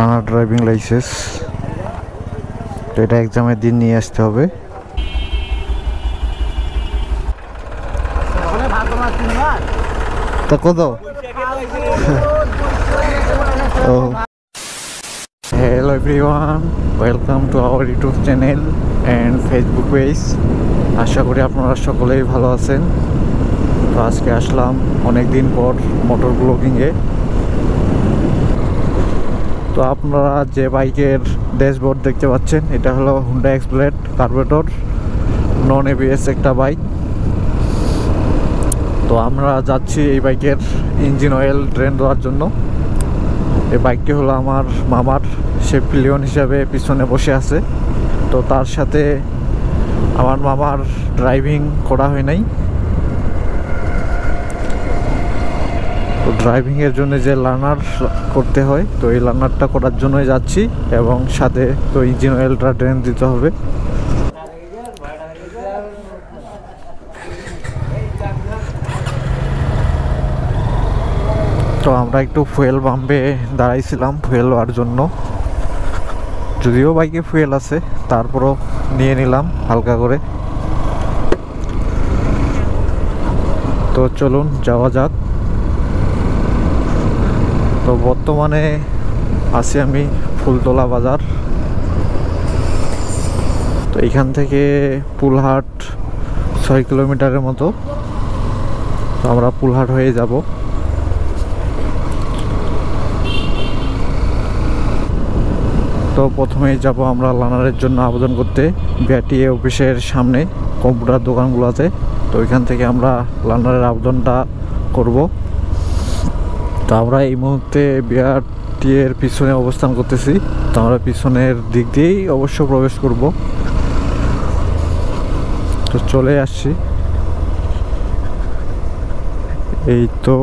Learner driving licence, তো এটা এক্সামের দিন নিয়ে আসতে হবে। তা কত? Hello everyone, welcome to our YouTube channel and Facebook page. আশা করি আপনারা সকলেই ভালো আছেন। তো আজকে আসলাম অনেক দিন পর মোটর ব্লগিংয়ে। তো আপনারা যে বাইকের ড্যাশবোর্ড দেখতে পাচ্ছেন, এটা হলো হুন্ডা এক্সপ্লেড কার্বেটর নন এবিএস একটা বাইক। তো আমরা যাচ্ছি এই বাইকের ইঞ্জিন অয়েল ড্রেন দেওয়ার জন্য। এই বাইকটি হলো আমার মামার, সে পিলিয়ন হিসাবে পিছনে বসে আছে। তো তার সাথে আমার মামার ড্রাইভিং করা হয় নাই, তো ড্রাইভিংয়ের জন্য যে লার্নার করতে হয়, তো এই লার্নারটা করার জন্যই যাচ্ছি। এবং সাথে তো ইঞ্জিন অয়েলটা ড্রেন দিতে হবে। তো আমরা একটু ফুয়েল পাম্পে দাঁড়াইছিলাম ফুয়েল হওয়ার জন্য, যদিও বাইকে ফুয়েল আছে তারপরও নিয়ে নিলাম হালকা করে। তো চলুন যাওয়া যাক। তো বর্তমানে আছি আমি ফুলতলা বাজার। তো এখান থেকে পুলহাট 6 কিলোমিটারের মতো। তো আমরা পুলহাট হয়ে যাব। তো প্রথমেই যাব আমরা লার্নারের জন্য আবেদন করতে বিআরটিএ অফিসের সামনে কম্পিউটার দোকানগুলোতে। তো ওইখান থেকে আমরা লার্নারের আবেদনটা করব। তো আমরা এই মুহূর্তে বিআরটিএর পিছনে অবস্থান করতেছি। তো আমরা পিছনের দিক দিয়েই অবশ্য প্রবেশ করব। তো চলে আসছি, এই তো।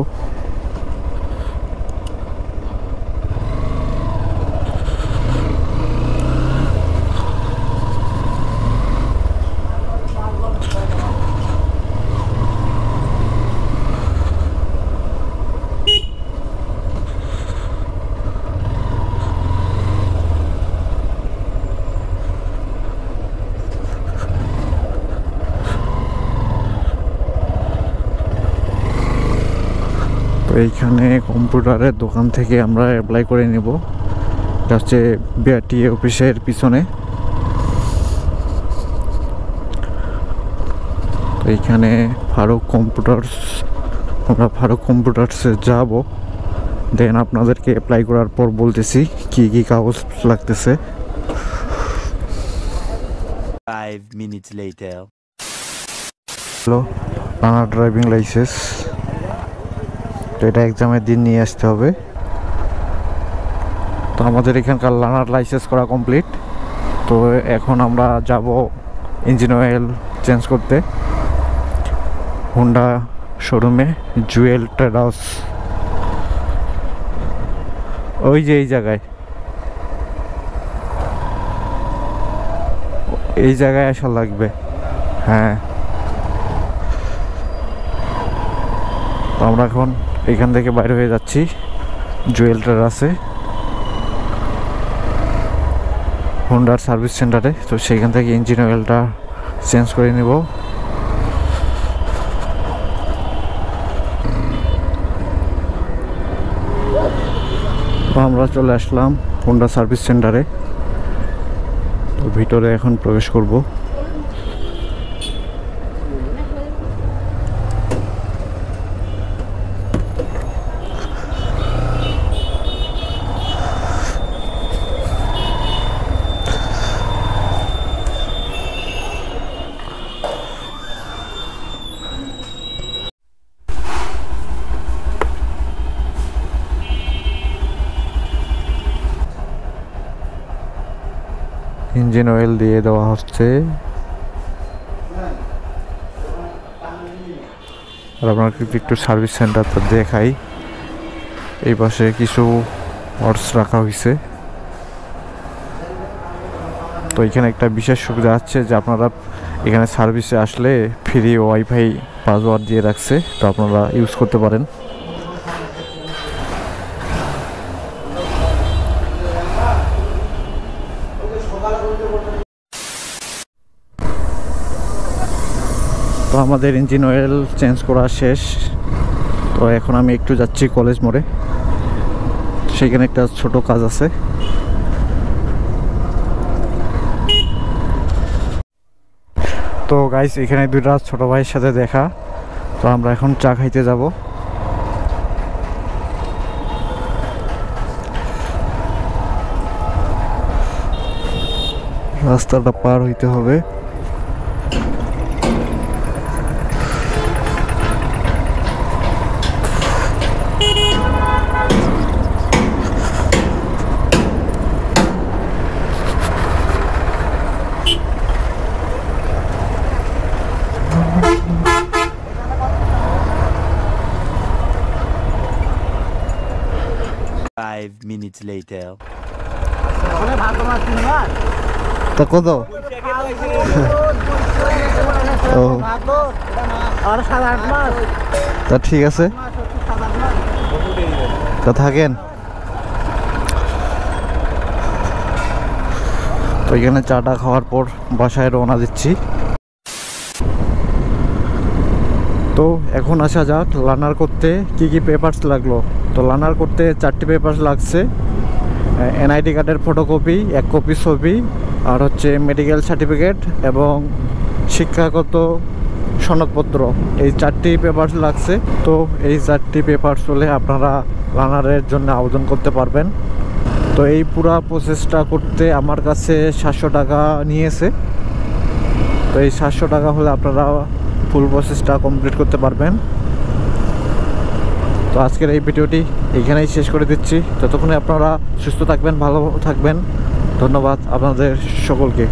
তো এইখানে কম্পিউটারের দোকান থেকে আমরা অ্যাপ্লাই করে নেব। এটা হচ্ছে বিআরটিএ অফিসের পিছনে। তো এইখানে ফারুক কম্পিউটার্স, আমরা ফারুক কম্পিউটার্সে যাব। দেন আপনাদেরকে অ্যাপ্লাই করার পর বলতেছি কি কি কাগজ লাগতেছে। 5 minutes later. Hello, learner driving licence, তো এটা এক্সামের দিন নিয়ে আসতে হবে। তো আমাদের এখানকার লার্নার লাইসেন্স করা কমপ্লিট। তো এখন আমরা যাব ইঞ্জিন অয়েল চেঞ্জ করতে হুন্ডা শোরুমে, জুয়েল ট্রেডার্স। ওই যে এই জায়গায় আসা লাগবে। হ্যাঁ, তো আমরা এখন এখান থেকে বাইরে হয়ে যাচ্ছি জুয়েল ট্রেডার্সে, হুন্ডার সার্ভিস সেন্টারে। তো সেইখান থেকে ইঞ্জিন অয়েলটা চেঞ্জ করে নেব। তো আমরা চলে আসলাম হুন্ডা সার্ভিস সেন্টারে। তো ভিতরে এখন প্রবেশ করব। ইঞ্জিন অয়েল দিয়ে দেওয়া হচ্ছে। আর আপনাকে একটু সার্ভিস সেন্টারটা দেখাই। এই পাশে কিছু হর্স রাখা হয়েছে। তো এখানে একটা বিশেষ সুবিধা আছে যে আপনারা এখানে সার্ভিসে আসলে ফ্রি ওয়াইফাই পাসওয়ার্ড দিয়ে রাখছে, তো আপনারা ইউজ করতে পারেন। তো আমাদের ইঞ্জিন অয়েল চেঞ্জ করা শেষ। তো এখন আমি একটু যাচ্ছি কলেজ মোড়ে, সেখানে একটা ছোট কাজ আছে। তো গাইস, এখানে দুইটা ছোট ভাইয়ের সাথে দেখা। তো আমরা এখন চা খাইতে যাব। রাস্তাটা পার হইতে হবে। Five minutes later. তা কত? ও, তা ঠিক আছে, তা থাকেন। তো এখানে চাটা খাওয়ার পর বাসায় রওনা দিচ্ছি। তো এখন আসা যাক লার্নার করতে কি কি পেপারস লাগলো। তো লার্নার করতে 4টি পেপারস লাগছে। এনআইডি কার্ডের ফটোকপি, 1 কপি ছবি, আর হচ্ছে মেডিকেল সার্টিফিকেট এবং শিক্ষাগত সনদপত্র। এই 4টি পেপারস লাগছে। তো এই 4টি পেপারস হলে আপনারা লার্নারের জন্য আবেদন করতে পারবেন। তো এই পুরো প্রসেসটা করতে আমার কাছে 700 টাকা নিয়েছে। তো এই 700 টাকা হলে আপনারা ফুল প্রসেসটা কমপ্লিট করতে পারবেন। তো আজকের এই ভিডিওটি এখানেই শেষ করে দিচ্ছি। ততক্ষণে আপনারা সুস্থ থাকবেন, ভালো থাকবেন। ধন্যবাদ আপনাদের সকলকে।